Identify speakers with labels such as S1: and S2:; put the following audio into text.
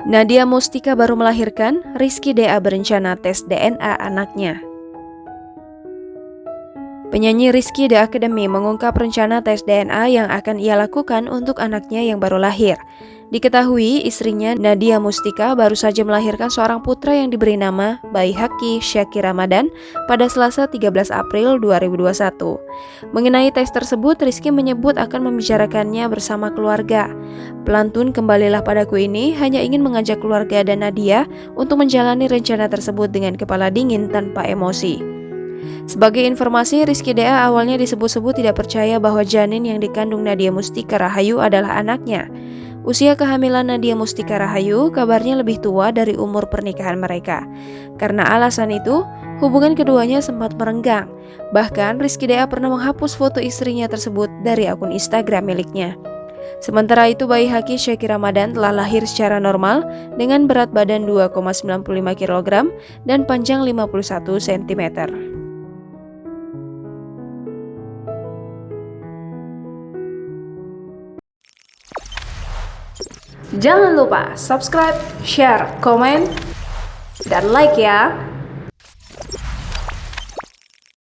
S1: Nadia Mustika baru melahirkan, Rizky Dea berencana tes DNA anaknya. Penyanyi Rizky The Academy mengungkap rencana tes DNA yang akan ia lakukan untuk anaknya yang baru lahir. Diketahui istrinya Nadia Mustika baru saja melahirkan seorang putra yang diberi nama Baihaqi Syakir Ramadan pada Selasa 13 April 2021. Mengenai tes tersebut, Rizky menyebut akan membicarakannya bersama keluarga. Pelantun "Kembalilah Padaku" ini hanya ingin mengajak keluarga dan Nadia untuk menjalani rencana tersebut dengan kepala dingin tanpa emosi. Sebagai informasi, Rizky Dea awalnya disebut-sebut tidak percaya bahwa janin yang dikandung Nadia Mustika Rahayu adalah anaknya. Usia kehamilan Nadia Mustika Rahayu kabarnya lebih tua dari umur pernikahan mereka. Karena alasan itu, hubungan keduanya sempat merenggang. Bahkan, Rizky Dea pernah menghapus foto istrinya tersebut dari akun Instagram miliknya. Sementara itu, Baihaqi Syakir Ramadan telah lahir secara normal dengan berat badan 2,95 kg dan panjang 51 cm. Jangan lupa subscribe, share, komen, dan like ya!